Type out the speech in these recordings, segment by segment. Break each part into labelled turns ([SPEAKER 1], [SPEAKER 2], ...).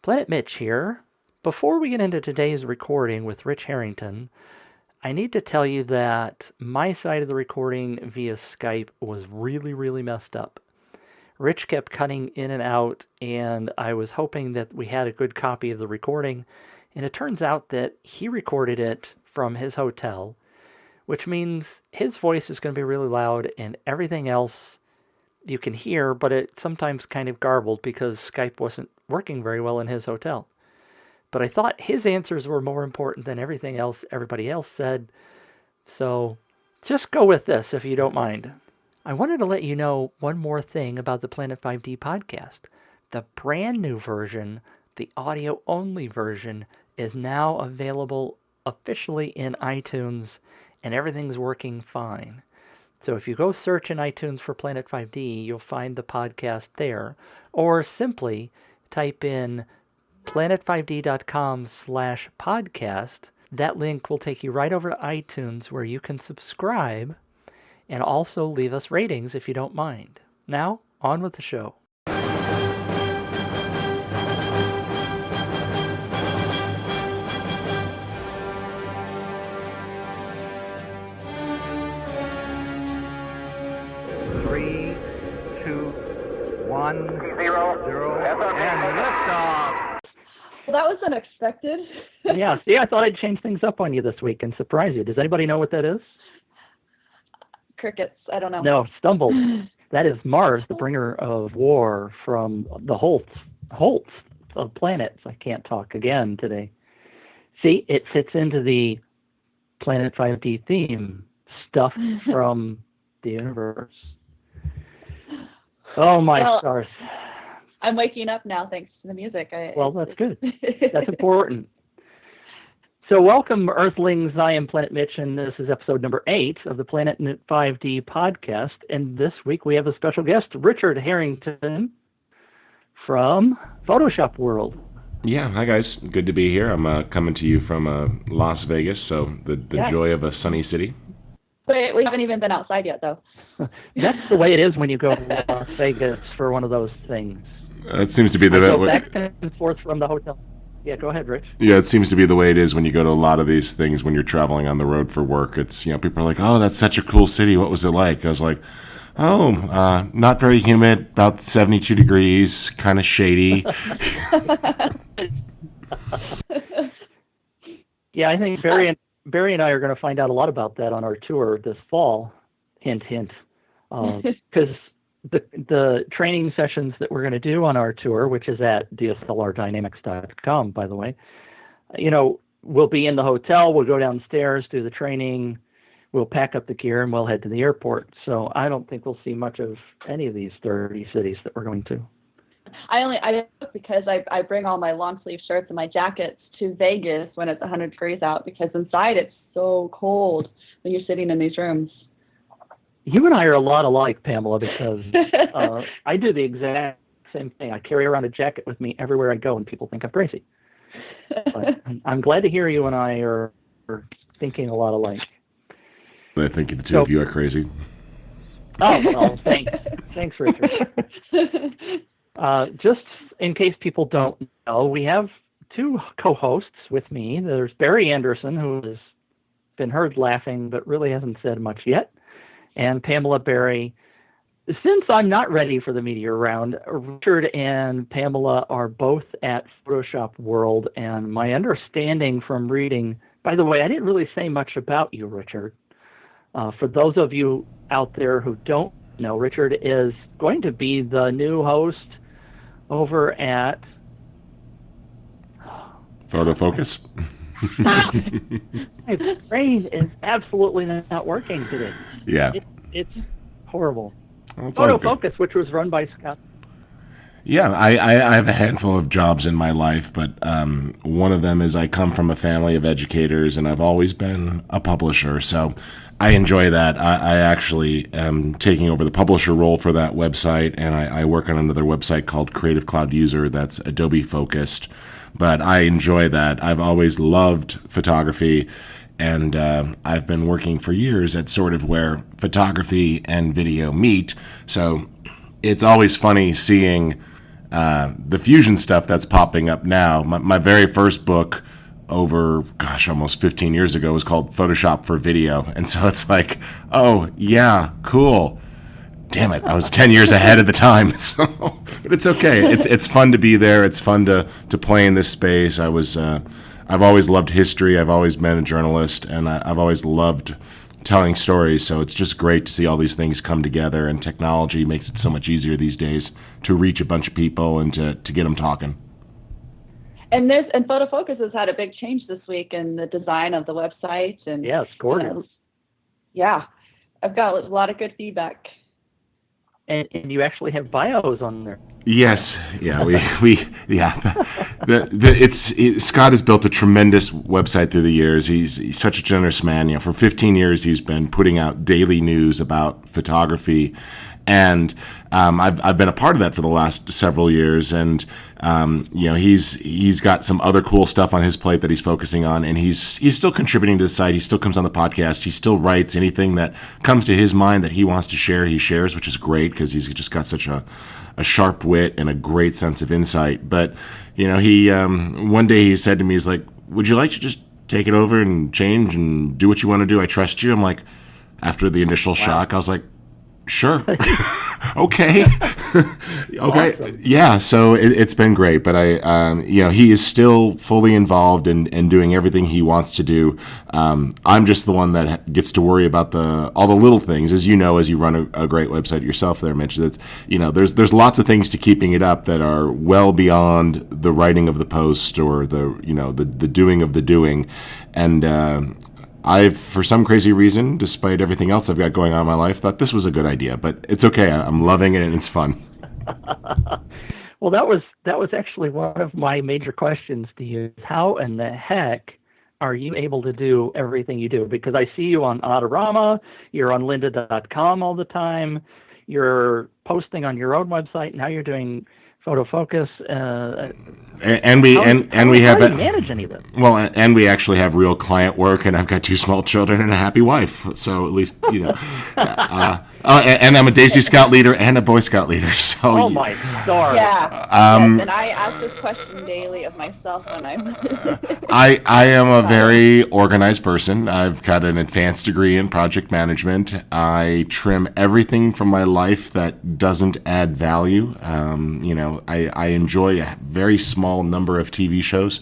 [SPEAKER 1] Planet Mitch here. Before we get into today's recording with Rich Harrington, I need to tell you that my side of the recording via Skype was really messed up. Rich kept cutting in and out, and I was hoping that we had a good copy of the recording, and it turns out that he recorded it from his hotel, which means his voice is going to be really loud and everything else you can hear, but it's sometimes kind of garbled because Skype wasn't working very well in his hotel. But I thought his answers were more important than everything else everybody else said, so just go with this if you don't mind. I wanted to let you know one more thing about the Planet5D podcast. The brand new version, the audio-only version, is now available officially in iTunes, and everything's working fine. So if you go search in iTunes for Planet5D, you'll find the podcast there, or simply type in planet5d.com/podcast. That link will take you right over to iTunes where you can subscribe and also leave us ratings if you don't mind. Now, on with the show.
[SPEAKER 2] Three, two, one, zero, and liftoff.
[SPEAKER 3] Well, that was unexpected.
[SPEAKER 1] Yeah, see, I thought I'd change things up on you this week and surprise you. Does anybody know what that is?
[SPEAKER 3] Crickets. I don't know.
[SPEAKER 1] No, stumbled. That is Mars, the bringer of war from the Holtz of planets. I can't talk again today. See, it fits into the Planet 5D theme, stuff from the universe. Oh, my stars.
[SPEAKER 3] I'm waking up now thanks to the music.
[SPEAKER 1] Well, that's good. That's important. So welcome, Earthlings. I am Planet Mitch, and this is episode number 8 of the Planet 5D podcast. And this week we have a special guest, Richard Harrington from Photoshop World.
[SPEAKER 4] Yeah, hi guys. Good to be here. I'm coming to you from Las Vegas, so the joy of a sunny city.
[SPEAKER 3] Wait, we haven't even been outside yet, though.
[SPEAKER 1] That's the way it is when you go to Las Vegas for one of those things.
[SPEAKER 4] It seems to be the
[SPEAKER 1] go back and forth from the hotel. Yeah, go ahead, Rich.
[SPEAKER 4] Yeah, it seems to be the way it is when you go to a lot of these things when you're traveling on the road for work. It's, people are like, oh, that's such a cool city. What was it like? I was like, not very humid, about 72 degrees, kind of shady.
[SPEAKER 1] Yeah, I think Barry and I are going to find out a lot about that on our tour this fall. Hint, hint. Because the training sessions that we're going to do on our tour, which is at dslrdynamics.com, by the way, we'll be in the hotel, we'll go downstairs, do the training, we'll pack up the gear, and we'll head to the airport. So I don't think we'll see much of any of these 30 cities that we're going to.
[SPEAKER 3] I because I bring all my long sleeve shirts and my jackets to Vegas when it's 100 degrees out, because inside it's so cold when you're sitting in these rooms.
[SPEAKER 1] You and I are a lot alike, Pamela, because I do the exact same thing. I carry around a jacket with me everywhere I go, and people think I'm crazy. But I'm glad to hear you and I are thinking a lot alike.
[SPEAKER 4] I think the two of you are crazy.
[SPEAKER 1] Oh, well, thanks. Thanks, Richard. Just in case people don't know, we have two co-hosts with me. There's Barry Anderson, who has been heard laughing but really hasn't said much yet, and Pamela Barry. Since I'm not ready for the meteor round, Richard and Pamela are both at Photoshop World, and my understanding from reading, by the way, I didn't really say much about you, Richard. For those of you out there who don't know, Richard is going to be the new host over at
[SPEAKER 4] Photofocus.
[SPEAKER 1] My brain is absolutely not working today.
[SPEAKER 4] Yeah.
[SPEAKER 1] It's horrible.
[SPEAKER 4] Well,
[SPEAKER 1] Photofocus, which was run by Scott.
[SPEAKER 4] Yeah, I have a handful of jobs in my life, but one of them is I come from a family of educators, and I've always been a publisher, so I enjoy that. I actually am taking over the publisher role for that website, and I work on another website called Creative Cloud User that's Adobe focused, but I enjoy that. I've always loved photography, and I've been working for years at sort of where photography and video meet, so it's always funny seeing The fusion stuff that's popping up now. My very first book over, almost 15 years ago was called Photoshop for Video. And so it's like, oh, yeah, cool. Damn it, I was 10 years ahead of the time. So, but it's okay. It's fun to be there. It's fun to play in this space. I've always loved history. I've always been a journalist, and I've always loved telling stories. So it's just great to see all these things come together, and technology makes it so much easier these days to reach a bunch of people and to get them talking.
[SPEAKER 3] And Photofocus has had a big change this week in the design of the website. And
[SPEAKER 1] yeah, it's gorgeous.
[SPEAKER 3] Yeah, I've got a lot of good feedback.
[SPEAKER 1] And you actually have bios on there.
[SPEAKER 4] Yes, yeah, Scott has built a tremendous website through the years. He's such a generous man. You know, for 15 years he's been putting out daily news about photography, and I've been a part of that for the last several years. And he's got some other cool stuff on his plate that he's focusing on, and he's still contributing to the site. He still comes on the podcast. He still writes anything that comes to his mind that he wants to share. He shares, which is great because he's just got such a sharp wit and a great sense of insight. But he one day he said to me, he's like, "Would you like to just take it over and change and do what you want to do? I trust you." I'm like, after the initial shock, I was like, sure. Okay. Okay.
[SPEAKER 1] Awesome.
[SPEAKER 4] Yeah. So it's been great, but he is still fully involved in doing everything he wants to do. I'm just the one that gets to worry about all the little things, as you run a great website yourself there, Mitch. That, there's lots of things to keeping it up that are well beyond the writing of the post or the doing of the doing. And, I've, for some crazy reason, despite everything else I've got going on in my life, thought this was a good idea. But it's okay. I'm loving it, and it's fun.
[SPEAKER 1] Well, that was actually one of my major questions to you. How in the heck are you able to do everything you do? Because I see you on Autorama, you're on lynda.com all the time, you're posting on your own website, now you're doing Photofocus.
[SPEAKER 4] And we have
[SPEAKER 1] how do you manage any of it?
[SPEAKER 4] Well, and we actually have real client work, and I've got 2 small children and a happy wife. So at least and I'm a Daisy Scout leader and a Boy Scout leader. So
[SPEAKER 1] oh my stars!
[SPEAKER 3] Yeah, yes, and I ask this question daily of myself when I'm.
[SPEAKER 4] I am a very organized person. I've got an advanced degree in project management. I trim everything from my life that doesn't add value. I enjoy a very small number of TV shows,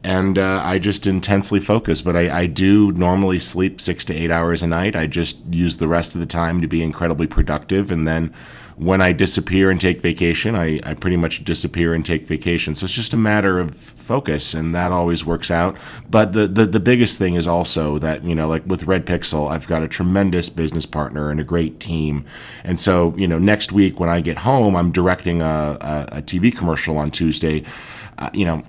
[SPEAKER 4] and I just intensely focus. But I do normally sleep 6 to 8 hours a night. I just use the rest of the time to be incredibly productive, and then when I disappear and take vacation, I pretty much disappear and take vacation. So it's just a matter of focus, and that always works out. But the biggest thing is also that, like with RHED Pixel, I've got a tremendous business partner and a great team. And so, next week when I get home, I'm directing a TV commercial on Tuesday.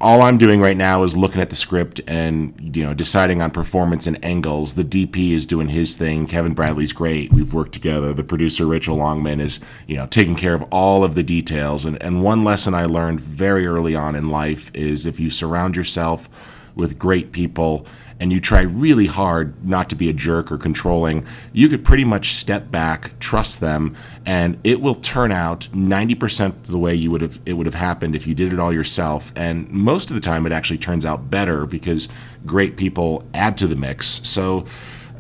[SPEAKER 4] All I'm doing right now is looking at the script and, deciding on performance and angles. The DP is doing his thing. Kevin Bradley's great. We've worked together. The producer, Rachel Longman, is, taking care of all of the details. And one lesson I learned very early on in life is if you surround yourself with great people and you try really hard not to be a jerk or controlling, you could pretty much step back, trust them, and it will turn out 90% the way it would have happened if you did it all yourself. And most of the time it actually turns out better because great people add to the mix. So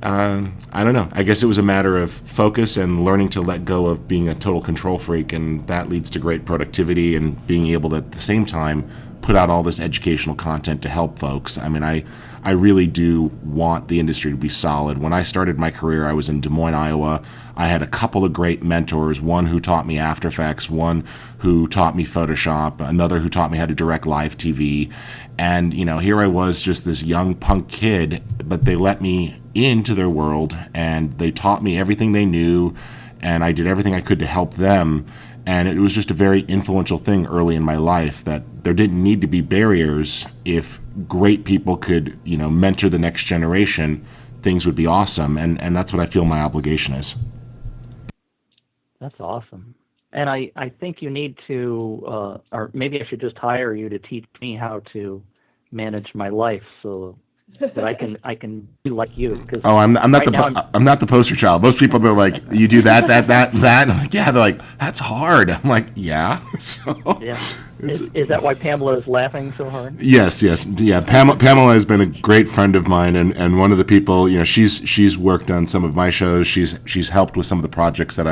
[SPEAKER 4] I don't know. I guess it was a matter of focus and learning to let go of being a total control freak, and that leads to great productivity and being able to, at the same time, put out all this educational content to help folks. I mean, I really do want the industry to be solid. When I started my career, I was in Des Moines, Iowa. I had a couple of great mentors, one who taught me After Effects, one who taught me Photoshop, another who taught me how to direct live TV. And, here I was, just this young punk kid, but they let me into their world and they taught me everything they knew, and I did everything I could to help them. And it was just a very influential thing early in my life that there didn't need to be barriers. If great people could, mentor the next generation, things would be awesome. And that's what I feel my obligation is.
[SPEAKER 1] That's awesome. And I think you need to, or maybe I should just hire you to teach me how to manage my life. So that I can be like you. Cause
[SPEAKER 4] Oh, I'm not
[SPEAKER 1] right now
[SPEAKER 4] I'm not the poster child. Most people, they're like, you do that, and that. And I'm like, yeah. They're like, that's hard. I'm like, yeah. So
[SPEAKER 1] yeah. Is that why Pamela is laughing so hard?
[SPEAKER 4] yes, yeah. Pamela has been a great friend of mine, and one of the people, she's worked on some of my shows. She's helped with some of the projects that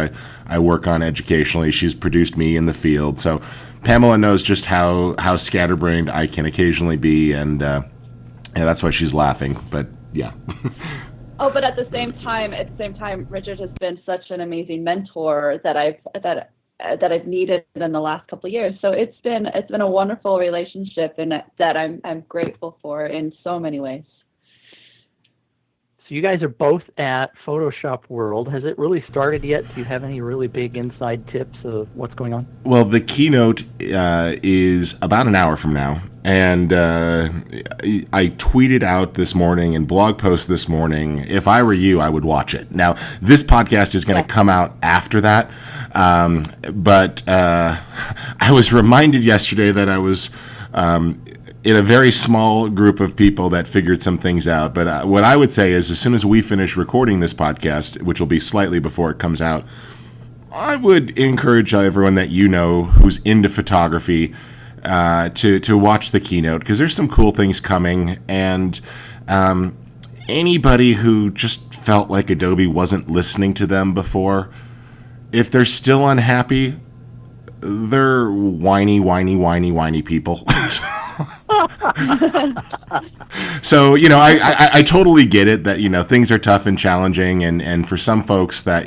[SPEAKER 4] I work on educationally. She's produced me in the field. So Pamela knows just how scatterbrained I can occasionally be, and yeah, that's why she's laughing. But yeah.
[SPEAKER 3] Oh, but at the same time, Richard has been such an amazing mentor that I've needed in the last couple of years. So it's been a wonderful relationship, and that I'm grateful for in so many ways.
[SPEAKER 1] So you guys are both at Photoshop World. Has it really started yet? Do you have any really big inside tips of what's going on?
[SPEAKER 4] Well, the keynote is about an hour from now, and I tweeted out this morning and blog post this morning. If I were you, I would watch it. Now, this podcast is going to come out after that, but I was reminded yesterday that I was in a very small group of people that figured some things out. But what I would say is, as soon as we finish recording this podcast, which will be slightly before it comes out, I would encourage everyone that who's into photography to watch the keynote, because there's some cool things coming. And anybody who just felt like Adobe wasn't listening to them before, if they're still unhappy, they're whiny people. So, I totally get it that, things are tough and challenging. And for some folks that,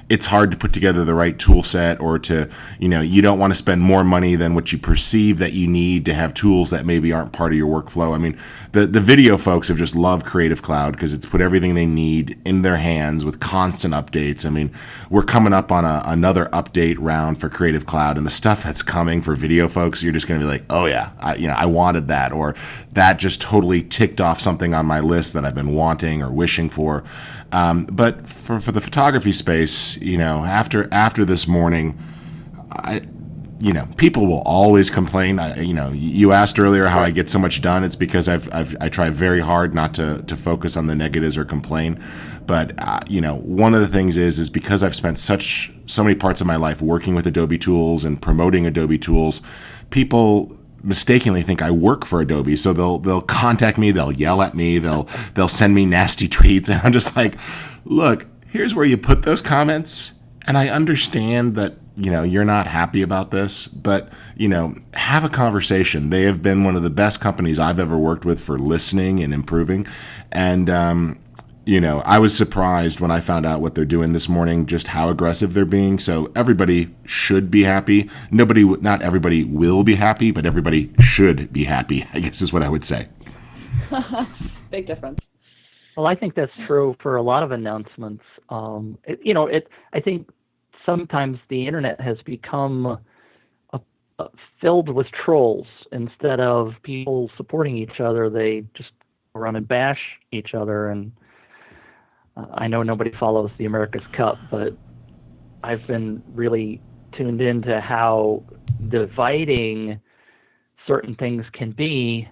[SPEAKER 4] it's hard to put together the right tool set, or to, you don't want to spend more money than what you perceive that you need to have tools that maybe aren't part of your workflow. I mean, the video folks have just loved Creative Cloud because it's put everything they need in their hands with constant updates. I mean, we're coming up on another update round for Creative Cloud, and the stuff that's coming for video folks, you're just going to be like, oh yeah, I wanted that, or that just totally ticked off something on my list that I've been wanting or wishing for. But for the photography space, after this morning, people will always complain. You asked earlier how I get so much done. It's because I try very hard not to focus on the negatives or complain. But one of the things is because I've spent so many parts of my life working with Adobe tools and promoting Adobe tools, people mistakenly think I work for Adobe. So they'll contact me, they'll yell at me, they'll send me nasty tweets, and I'm just like, look, here's where you put those comments, and I understand that you're not happy about this, but have a conversation. They have been one of the best companies I've ever worked with for listening and improving, and I was surprised when I found out what they're doing this morning, just how aggressive they're being. So everybody should be happy. Not everybody will be happy, but everybody should be happy, I guess is what I would say.
[SPEAKER 3] Big difference.
[SPEAKER 1] Well, I think that's true for a lot of announcements. I think sometimes the internet has become filled with trolls. Instead of people supporting each other, they just run and bash each other. And I know nobody follows the America's Cup, but I've been really tuned into how dividing certain things can be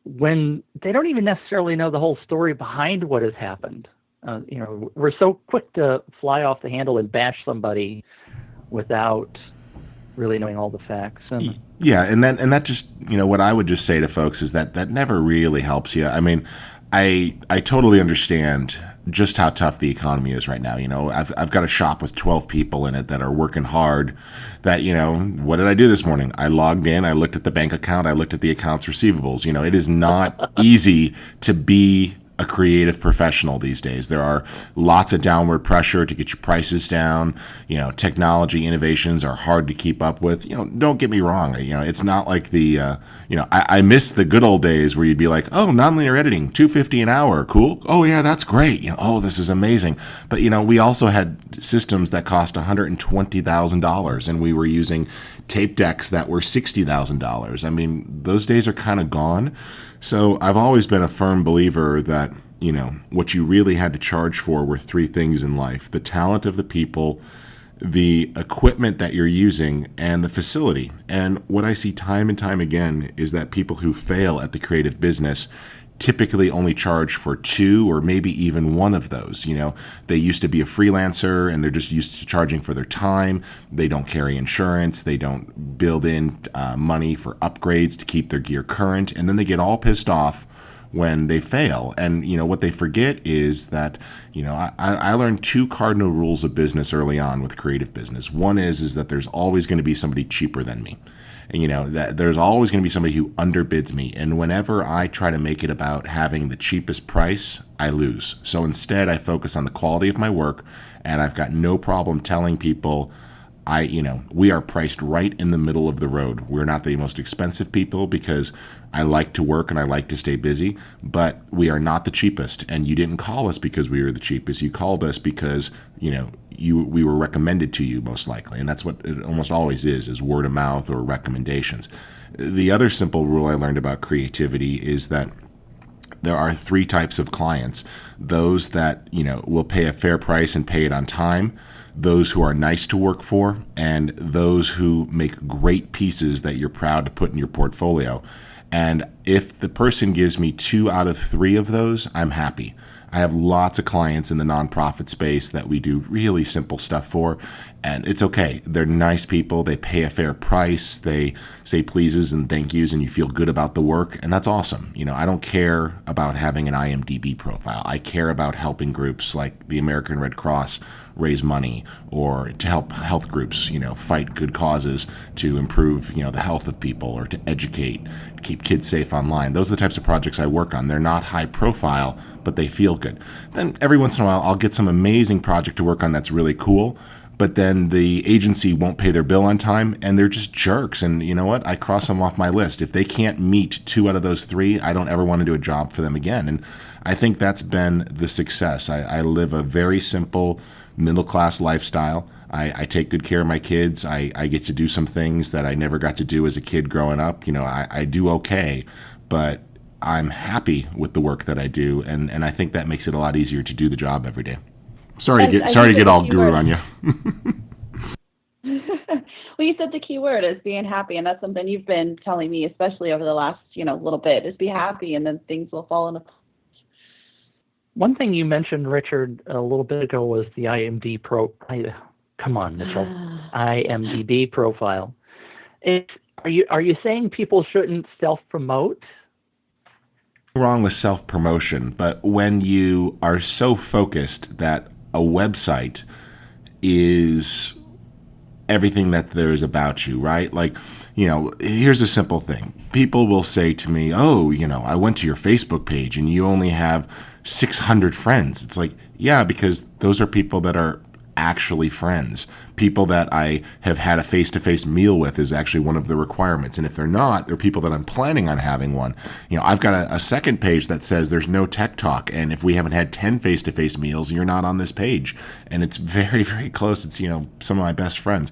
[SPEAKER 1] when they don't even necessarily know the whole story behind what has happened. We're so quick to fly off the handle and bash somebody without really knowing all the facts. And
[SPEAKER 4] that just, what I would just say to folks is that never really helps you. I mean, I totally understand just how tough the economy is right now. I've got a shop with 12 people in it that are working hard. That, what did I do this morning? I logged in, I looked at the bank account, I looked at the accounts receivables. It is not easy to be a creative professional these days. There are lots of downward pressure to get your prices down. Technology innovations are hard to keep up with. Don't get me wrong. It's not like the, I miss the good old days where you'd be like, oh, nonlinear editing, $250 an hour. Cool. Oh yeah, that's great. Oh, this is amazing. But we also had systems that cost $120,000 and we were using tape decks that were $60,000. I mean, those days are kind of gone. So I've always been a firm believer that, what you really had to charge for were three things in life: the talent of the people, the equipment that you're using, and the facility. And what I see time and time again is that people who fail at the creative business typically only charge for two or maybe even one of those. They used to be a freelancer and they're just used to charging for their time. They don't carry insurance. They don't build in money for upgrades to keep their gear current. And then they get all pissed off when they fail. And, what they forget is that, I learned two cardinal rules of business early on with creative business. One is that there's always going to be somebody cheaper than me. And, that there's always going to be somebody who underbids me. And whenever I try to make it about having the cheapest price, I lose. So instead, I focus on the quality of my work, and I've got no problem telling people we are priced right in the middle of the road. We're not the most expensive people because I like to work and I like to stay busy, but we are not the cheapest. And you didn't call us because we were the cheapest. You called us because, we were recommended to you most likely. And that's what it almost always is word of mouth or recommendations. The other simple rule I learned about creativity is that there are three types of clients: those that, will pay a fair price and pay it on time, those who are nice to work for, and those who make great pieces that you're proud to put in your portfolio. And if the person gives me 2 out of 3 of those, I'm happy. I have lots of clients in the nonprofit space that we do really simple stuff for, and it's okay. They're nice people. They pay a fair price. They say pleases and thank yous, and you feel good about the work, and that's awesome. I don't care about having an IMDb profile. I care about helping groups like the American Red Cross raise money, or to help health groups, fight good causes to improve, the health of people, or to educate, keep kids safe online. Those are the types of projects I work on. They're not high profile, but they feel good. Then every once in a while, I'll get some amazing project to work on that's really cool, but then the agency won't pay their bill on time, and they're just jerks. And you know what? I cross them off my list. If they can't meet 2 out of those 3, I don't ever want to do a job for them again. And I think that's been the success. I live a very simple middle-class lifestyle. I take good care of my kids. I get to do some things that I never got to do as a kid growing up. I do okay, but I'm happy with the work that I do, and I think that makes it a lot easier to do the job every day. Sorry to get all guru on you.
[SPEAKER 3] Well, you said the key word is being happy, and that's something you've been telling me, especially over the last little bit, is be happy, and then things will fall into place.
[SPEAKER 1] One thing you mentioned, Richard, a little bit ago was the IMDb profile. Are you saying people shouldn't self-promote?
[SPEAKER 4] Wrong with self-promotion, but when you are so focused that a website is everything that there is about you, right? Like, here's a simple thing. People will say to me, oh, I went to your Facebook page and you only have 600 friends. It's like, yeah, because those are people that are actually friends. People that I have had a face-to-face meal with is actually one of the requirements. And if they're not, they're people that I'm planning on having one. I've got a second page that says there's no tech talk. And if we haven't had 10 face-to-face meals, you're not on this page. And it's very, very close. It's, some of my best friends.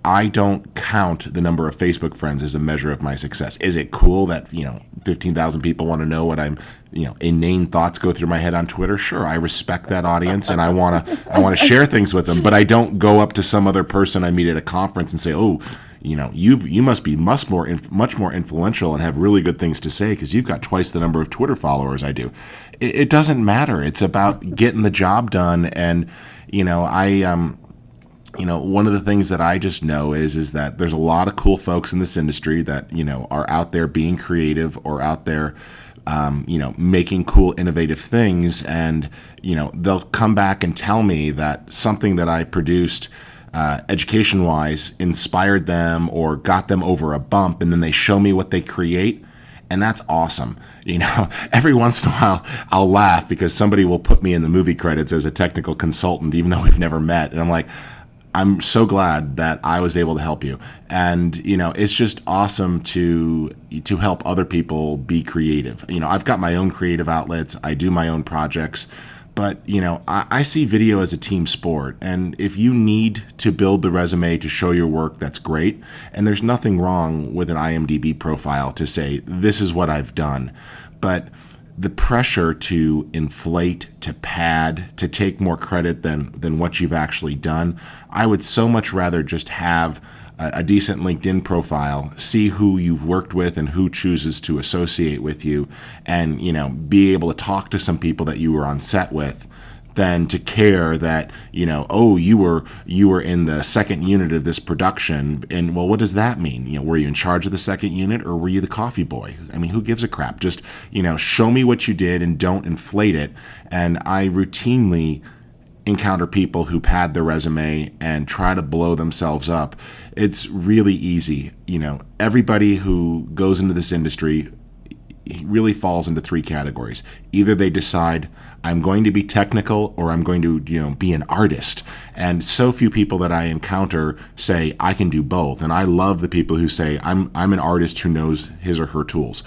[SPEAKER 4] I don't count the number of Facebook friends as a measure of my success. Is it cool that, 15,000 people want to know what I'm, inane thoughts go through my head on Twitter? Sure, I respect that audience and I want to share things with them, but I don't go up to some other person I meet at a conference and say, "Oh, you must be much more influential and have really good things to say because you've got twice the number of Twitter followers I do." It doesn't matter. It's about getting the job done. And, one of the things that I just know is that there's a lot of cool folks in this industry that, are out there being creative or out there, making cool, innovative things. And, they'll come back and tell me that something that I produced education-wise inspired them or got them over a bump, and then they show me what they create. And that's awesome. Every once in a while, I'll laugh because somebody will put me in the movie credits as a technical consultant, even though we've never met. And I'm like, I'm so glad that I was able to help you. And, it's just awesome to help other people be creative. I've got my own creative outlets. I do my own projects. But, I see video as a team sport. And if you need to build the resume to show your work, that's great. And there's nothing wrong with an IMDb profile to say, this is what I've done. But the pressure to inflate, to pad, to take more credit than what you've actually done, I would so much rather just have a decent LinkedIn profile, see who you've worked with and who chooses to associate with you, and be able to talk to some people that you were on set with, than to care that oh, you were in the second unit of this production, and well, what does that mean? Were you in charge of the second unit, or were you the coffee boy? I mean, who gives a crap? Just show me what you did and don't inflate it. And I routinely encounter people who pad their resume and try to blow themselves up. It's really easy. Everybody who goes into this industry really falls into three categories. Either they decide, I'm going to be technical, or I'm going to be an artist. And so few people that I encounter say I can do both. And I love the people who say I'm an artist who knows his or her tools.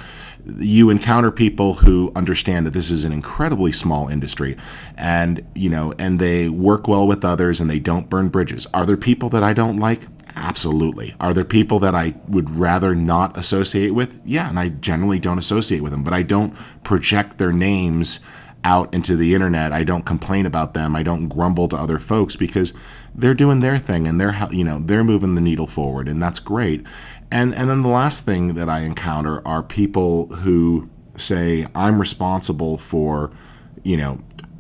[SPEAKER 4] You encounter people who understand that this is an incredibly small industry, and and they work well with others and they don't burn bridges. Are there people that I don't like? Absolutely. Are there people that I would rather not associate with? Yeah, and I generally don't associate with them, but I don't project their names out into the internet. I don't complain about them. I don't grumble to other folks, because they're doing their thing and they're moving the needle forward, and that's great. And then the last thing that I encounter are people who say, I'm responsible for,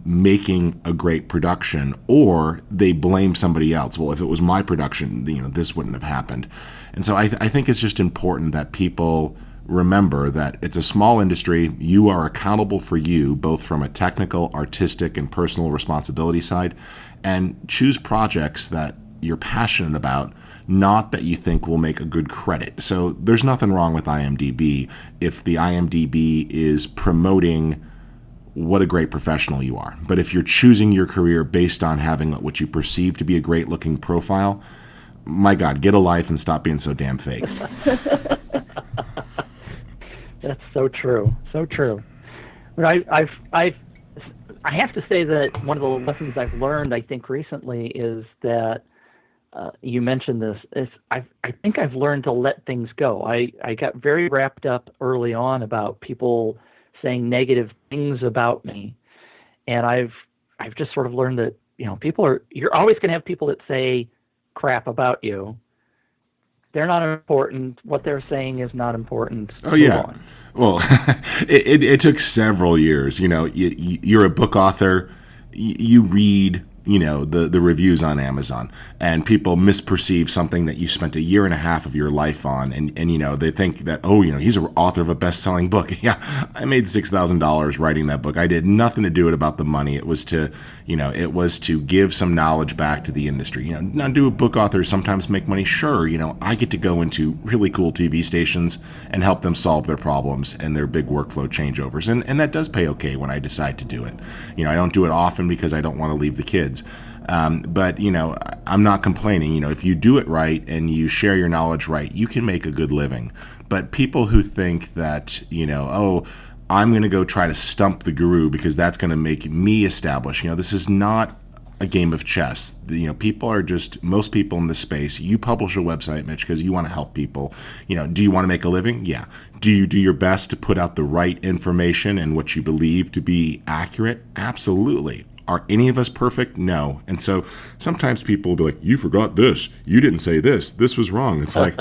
[SPEAKER 4] making a great production, or they blame somebody else. Well, if it was my production, this wouldn't have happened. And so I think it's just important that people remember that it's a small industry. You are accountable for you, both from a technical, artistic, and personal responsibility side, and choose projects that you're passionate about, not that you think will make a good credit. So there's nothing wrong with IMDb if the IMDb is promoting what a great professional you are. But if you're choosing your career based on having what you perceive to be a great looking profile, my God, get a life and stop being so damn fake.
[SPEAKER 1] That's so true. So true. But I have to say that one of the lessons I've learned, I think, recently is that you mentioned this. I think I've learned to let things go. I got very wrapped up early on about people saying negative things about me, and I've just sort of learned that you're always going to have people that say crap about you. They're not important. What they're saying is not important.
[SPEAKER 4] Oh, yeah. Well, it took several years. You're a book author. You read, the reviews on Amazon, and people misperceive something that you spent a year and a half of your life on. And they think that, oh, he's an author of a best-selling book. Yeah, I made $6,000 writing that book. I did nothing to do it about the money. It was to give some knowledge back to the industry. Now, do book authors sometimes make money? Sure. I get to go into really cool TV stations and help them solve their problems and their big workflow changeovers. And that does pay okay when I decide to do it. I don't do it often because I don't want to leave the kids. But I'm not complaining. If you do it right and you share your knowledge right, you can make a good living. But people who think that, oh, I'm going to go try to stump the guru because that's going to make me establish, this is not a game of chess. Most people in this space, you publish a website, Mitch, because you want to help people. Do you want to make a living? Yeah. Do you do your best to put out the right information and what you believe to be accurate? Absolutely. Are any of us perfect? No. And so sometimes people will be like, you forgot this. You didn't say this. This was wrong. It's like,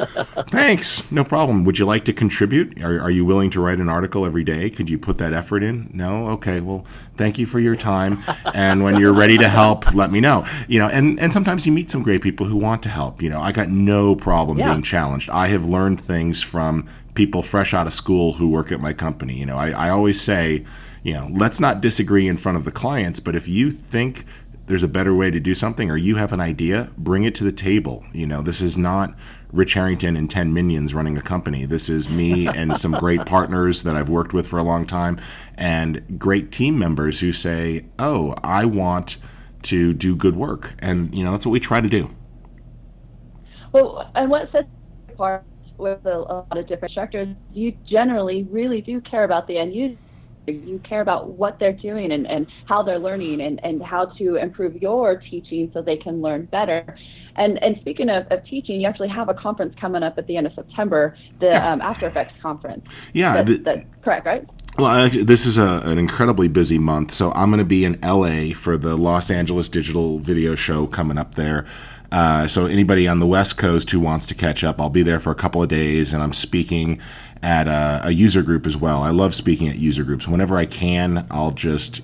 [SPEAKER 4] thanks. No problem. Would you like to contribute? Are you willing to write an article every day? Could you put that effort in? No? Okay. Well, thank you for your time. And when you're ready to help, let me know. And sometimes you meet some great people who want to help. I got no problem being challenged. I have learned things from people fresh out of school who work at my company. I always say, let's not disagree in front of the clients, but if you think there's a better way to do something or you have an idea, bring it to the table. This is not Rich Harrington and 10 minions running a company. This is me and some great partners that I've worked with for a long time and great team members who say, oh, I want to do good work. And, that's what we try to do.
[SPEAKER 3] Well, and what sets you apart with a lot of different instructors, you generally really do care about the end user. You care about what they're doing and how they're learning and how to improve your teaching so they can learn better. And speaking of teaching, you actually have a conference coming up at the end of September, the After Effects conference.
[SPEAKER 4] Yeah.
[SPEAKER 3] That's correct, right?
[SPEAKER 4] Well, this is an incredibly busy month. So I'm going to be in LA for the Los Angeles Digital Video Show coming up there. So anybody on the West Coast who wants to catch up, I'll be there for a couple of days, and I'm speaking at a user group as well. I love speaking at user groups. Whenever I can, I'll just,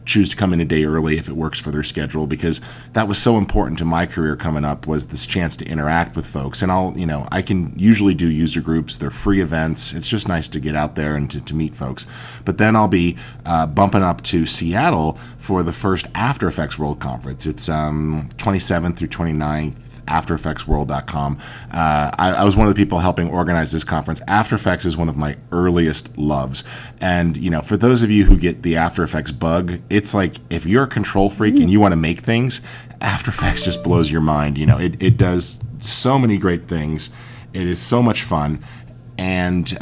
[SPEAKER 4] choose to come in a day early if it works for their schedule, because that was so important to my career coming up, was this chance to interact with folks. And I can usually do user groups. They're free events. It's just nice to get out there and to meet folks. But then I'll be bumping up to Seattle for the first After Effects World Conference. It's 27th through 29th. AfterEffectsWorld.com. I was one of the people helping organize this conference. After Effects is one of my earliest loves. And, for those of you who get the After Effects bug, it's like if you're a control freak and you want to make things, After Effects just blows your mind. It does so many great things. It is so much fun. And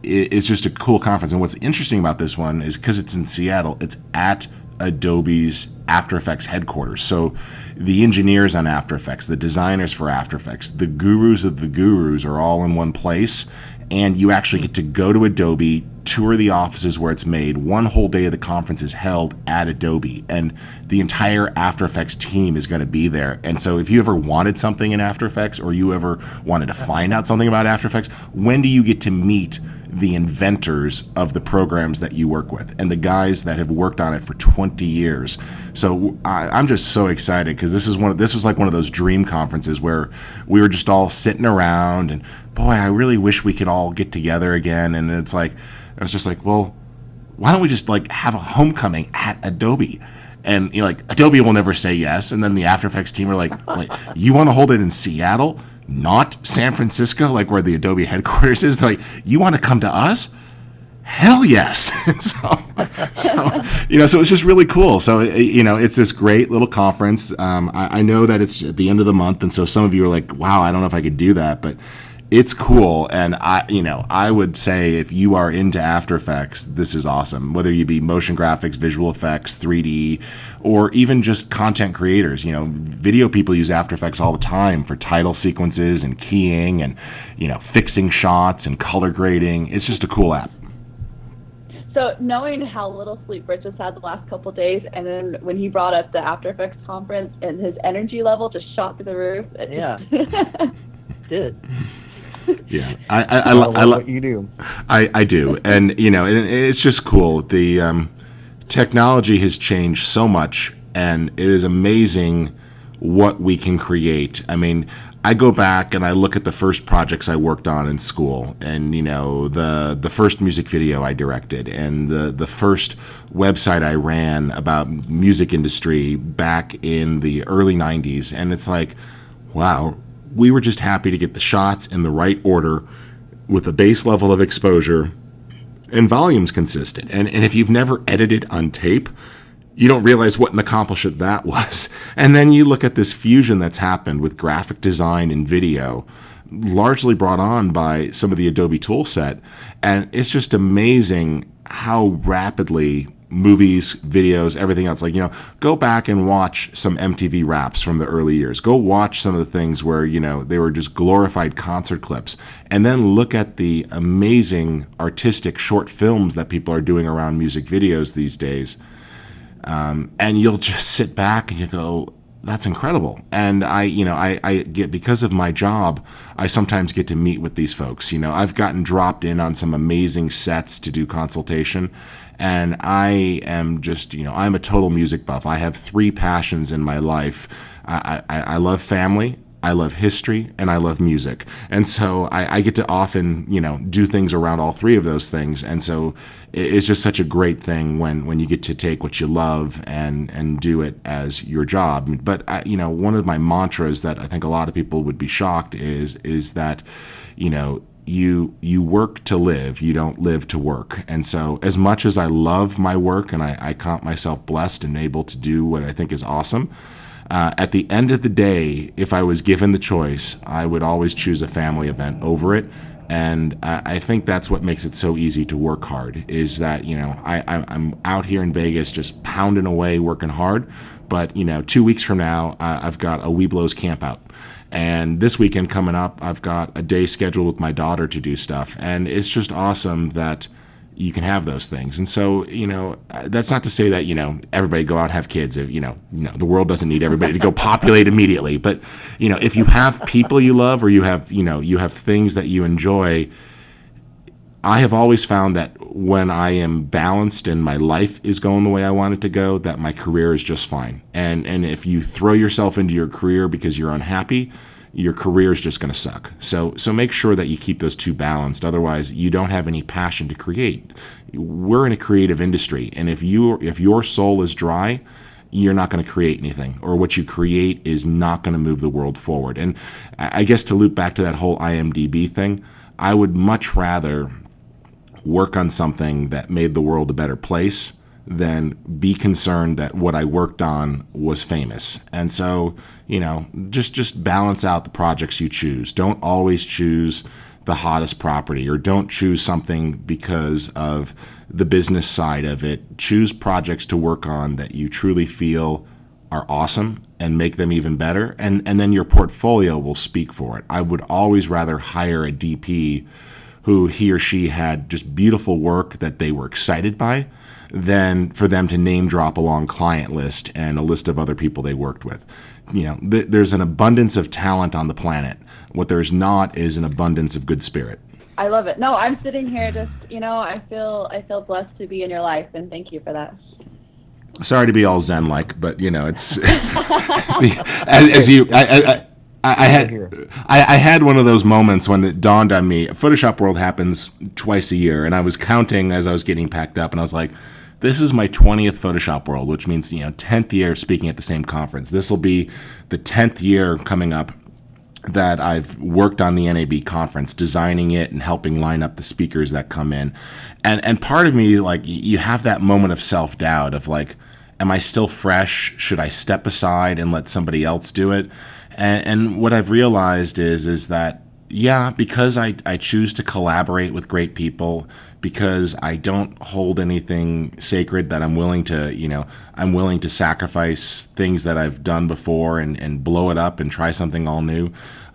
[SPEAKER 4] it's just a cool conference. And what's interesting about this one is because it's in Seattle, it's at Adobe's After Effects headquarters. So the engineers on After Effects, the designers for After Effects, the gurus of the gurus are all in one place. And you actually get to go to Adobe, tour the offices where it's made. One whole day of the conference is held at Adobe, and the entire After Effects team is going to be there. And so if you ever wanted something in After Effects, or you ever wanted to find out something about After Effects, when do you get to meet the inventors of the programs that you work with and the guys that have worked on it for 20 years? So I'm just so excited, because this was like one of those dream conferences where we were just all sitting around, and boy, I really wish we could all get together again. And it's like, I was just like, well, why don't we just have a homecoming at Adobe? And Adobe will never say yes. And then the After Effects team are like, wait, you want to hold it in Seattle, not San Francisco, like where the Adobe headquarters is? They're like, you want to come to us? Hell yes. So it's just really cool. So, it's this great little conference. I know that it's at the end of the month. And so some of you are like, wow, I don't know if I could do that, but it's cool. And I would say if you are into After Effects, this is awesome. Whether you be motion graphics, visual effects, 3D, or even just content creators. Video people use After Effects all the time for title sequences and keying and, fixing shots and color grading. It's just a cool app.
[SPEAKER 3] So knowing how little sleep Rich has had the last couple of days, and then when he brought up the After Effects conference and his energy level just shot through the roof.
[SPEAKER 2] Yeah. Did.
[SPEAKER 4] Yeah,
[SPEAKER 2] I love what you do.
[SPEAKER 4] I do, and and it's just cool. The technology has changed so much, and it is amazing what we can create. I mean, I go back and I look at the first projects I worked on in school, and the first music video I directed, and the first website I ran about music industry back in the early 90s, and it's like, wow. We were just happy to get the shots in the right order with a base level of exposure and volumes consistent. And if you've never edited on tape, you don't realize what an accomplishment that was. And then you look at this fusion that's happened with graphic design and video, largely brought on by some of the Adobe toolset. And it's just amazing how rapidly movies, videos, everything else, go back and watch some MTV Raps from the early years. Go watch some of the things where, they were just glorified concert clips, and then look at the amazing artistic short films that people are doing around music videos these days. And you'll just sit back and you go, that's incredible. And I get, because of my job, I sometimes get to meet with these folks. I've gotten dropped in on some amazing sets to do consultation. And I am just, I'm a total music buff. I have three passions in my life. I love family, I love history, and I love music. And so I get to often, do things around all three of those things. And so it's just such a great thing when you get to take what you love and do it as your job. But, one of my mantras that I think a lot of people would be shocked is that, you work to live, you don't live to work. And so as much as I love my work, and I count myself blessed and able to do what I think is awesome, at the end of the day, if I was given the choice, I would always choose a family event over it. And I think that's what makes it so easy to work hard, is that, I'm out here in Vegas just pounding away, working hard. But, 2 weeks from now, I've got a Weeblos camp out. And this weekend coming up, I've got a day scheduled with my daughter to do stuff. And it's just awesome that, you can have those things. And so, that's not to say that, everybody go out and have kids. If, the world doesn't need everybody to go populate immediately. But, if you have people you love, or you have things that you enjoy, I have always found that when I am balanced and my life is going the way I want it to go, that my career is just fine. And if you throw yourself into your career because you're unhappy, your career is just going to suck. So make sure that you keep those two balanced. Otherwise, you don't have any passion to create. We're in a creative industry, and if your soul is dry, you're not going to create anything, or what you create is not going to move the world forward. And I guess to loop back to that whole IMDb thing, I would much rather work on something that made the world a better place than be concerned that what I worked on was famous. And so, just balance out the projects you choose. Don't always choose the hottest property, or don't choose something because of the business side of it. Choose projects to work on that you truly feel are awesome and make them even better. And then your portfolio will speak for it. I would always rather hire a DP who he or she had just beautiful work that they were excited by, than for them to name drop a long client list and a list of other people they worked with. There's an abundance of talent on the planet. What there's not is an abundance of good spirit.
[SPEAKER 3] I love it. No, I'm sitting here just, I feel blessed to be in your life, and thank you for that.
[SPEAKER 4] Sorry to be all Zen-like, but it's as you. I had one of those moments when it dawned on me. Photoshop World happens twice a year, and I was counting as I was getting packed up, and I was like, this is my 20th Photoshop World, which means 10th year speaking at the same conference. This will be the 10th year coming up that I've worked on the NAB conference, designing it and helping line up the speakers that come in. And part of me, like, you have that moment of self-doubt of like, am I still fresh? Should I step aside and let somebody else do it? And what I've realized is that, yeah, because I choose to collaborate with great people, because I don't hold anything sacred that I'm willing to sacrifice things that I've done before and blow it up and try something all new.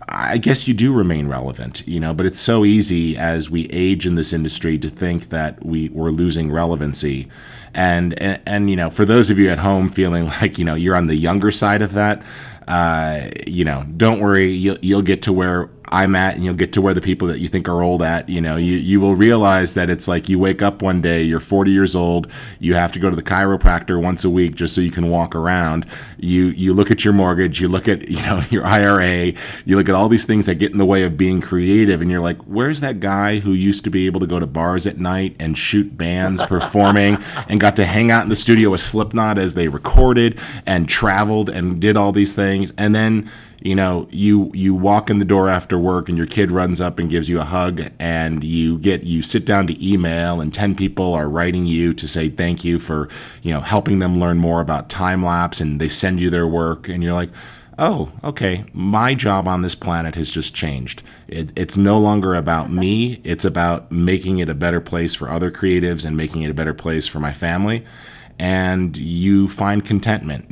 [SPEAKER 4] I guess you do remain relevant, but it's so easy as we age in this industry to think that we're losing relevancy. And for those of you at home feeling like, you're on the younger side of that, don't worry, you'll get to where I'm at, and you'll get to where the people that you think are old at. You will realize that it's like you wake up one day, you're 40 years old, you have to go to the chiropractor once a week just so you can walk around. You look at your mortgage, you look at your IRA, you look at all these things that get in the way of being creative, and you're like, where's that guy who used to be able to go to bars at night and shoot bands performing and got to hang out in the studio with Slipknot as they recorded and traveled and did all these things? And then you walk in the door after work, and your kid runs up and gives you a hug, and you sit down to email, and 10 people are writing you to say thank you for helping them learn more about time lapse, and they send you their work, and you're like, oh, okay, my job on this planet has just changed. It's no longer about me. It's about making it a better place for other creatives and making it a better place for my family. And you find contentment.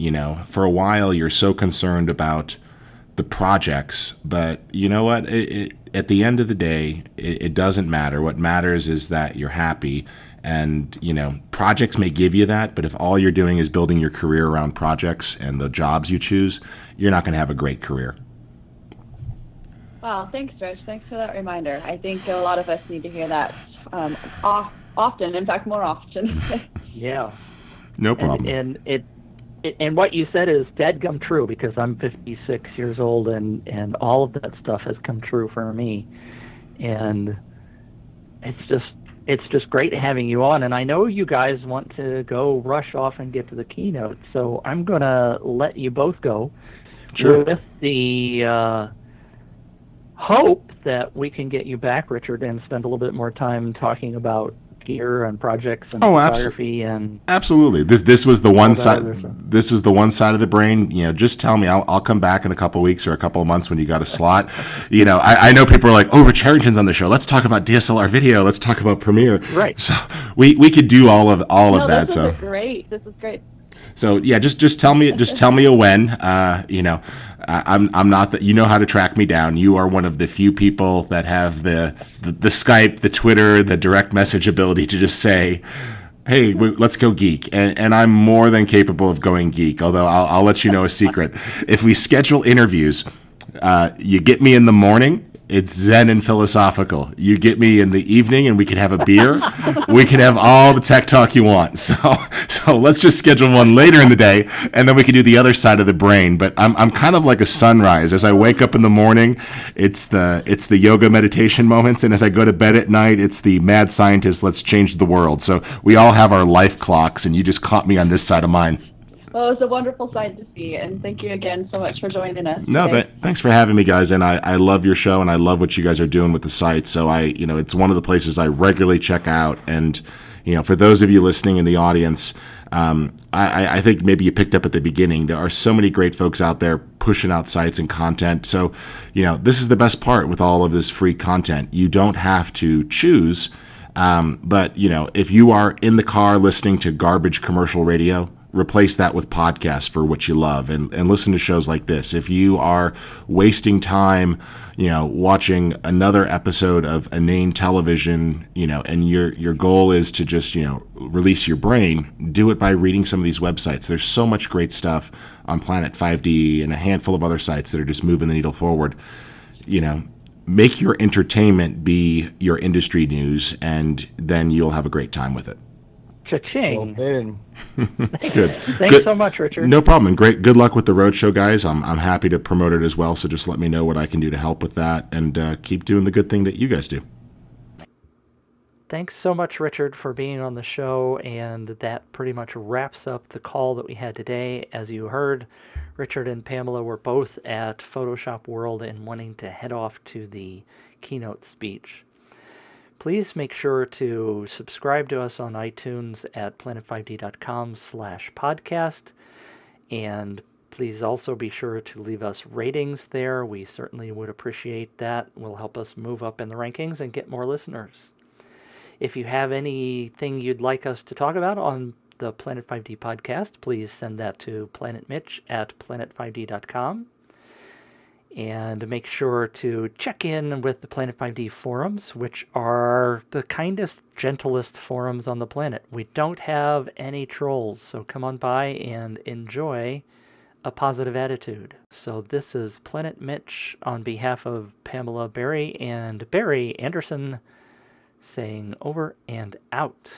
[SPEAKER 4] For a while, you're so concerned about the projects, but you know what? At the end of the day, it doesn't matter. What matters is that you're happy, and projects may give you that, but if all you're doing is building your career around projects and the jobs you choose, you're not going to have a great career.
[SPEAKER 3] Wow, thanks, Rich. Thanks for that reminder. I think a lot of us need to hear that often. In fact, more often.
[SPEAKER 2] Yeah.
[SPEAKER 4] No problem.
[SPEAKER 2] And what you said is dead-gum true, because I'm 56 years old, and all of that stuff has come true for me. And it's just great having you on. And I know you guys want to go rush off and get to the keynote, so I'm going to let you both go.
[SPEAKER 4] Sure.
[SPEAKER 2] With the hope that we can get you back, Richard, and spend a little bit more time talking about gear and projects and photography and
[SPEAKER 4] absolutely. This was the one side. This is the one side of the brain. Just tell me. I'll come back in a couple of weeks or a couple of months when you got a slot. I know people are like, oh, Rich Harrington's on the show. Let's talk about DSLR video. Let's talk about Premiere.
[SPEAKER 2] Right.
[SPEAKER 4] So we could do all of that.
[SPEAKER 3] This is great. This is great.
[SPEAKER 4] So yeah, just tell me a when. I'm not that. You know how to track me down. You are one of the few people that have the Skype, the Twitter, the direct message ability to just say, hey, let's go geek. And I'm more than capable of going geek, although I'll let you know a secret. If we schedule interviews, you get me in the morning, it's zen and philosophical. You get me in the evening and we can have a beer. We can have all the tech talk you want. So let's just schedule one later in the day, and then we can do the other side of the brain. But I'm kind of like a sunrise. As I wake up in the morning, it's the yoga meditation moments, and as I go to bed at night, it's the mad scientist, let's change the world. So we all have our life clocks, and you just caught me on this side of mine.
[SPEAKER 3] Well, it was a wonderful sight to see, and thank you again so much for joining us.
[SPEAKER 4] No, thanks for having me, guys, and I love your show, and I love what you guys are doing with the site. So it's one of the places I regularly check out, and for those of you listening in the audience, I think maybe you picked up at the beginning. There are so many great folks out there pushing out sites and content. So this is the best part with all of this free content. You don't have to choose, but if you are in the car listening to garbage commercial radio, replace that with podcasts for what you love, and listen to shows like this. If you are wasting time, watching another episode of inane television, and your goal is to just, release your brain, do it by reading some of these websites. There's so much great stuff on planet5D and a handful of other sites that are just moving the needle forward. Make your entertainment be your industry news, and then you'll have a great time with it.
[SPEAKER 2] Cha-ching.
[SPEAKER 4] Good.
[SPEAKER 2] Thanks so much, Richard.
[SPEAKER 4] No problem. And good luck with the roadshow, guys. I'm happy to promote it as well. So just let me know what I can do to help with that, and keep doing the good thing that you guys do.
[SPEAKER 1] Thanks so much, Richard, for being on the show, and that pretty much wraps up the call that we had today. As you heard, Richard and Pamela were both at Photoshop World and wanting to head off to the keynote speech. Please make sure to subscribe to us on iTunes at planet5d.com/podcast. And please also be sure to leave us ratings there. We certainly would appreciate that. It will help us move up in the rankings and get more listeners. If you have anything you'd like us to talk about on the Planet 5D podcast, please send that to planetmitch@planet5d.com. And make sure to check in with the Planet 5D forums, which are the kindest, gentlest forums on the planet. We don't have any trolls, so come on by and enjoy a positive attitude. So this is Planet Mitch on behalf of Pamela Berry and Barry Anderson saying over and out.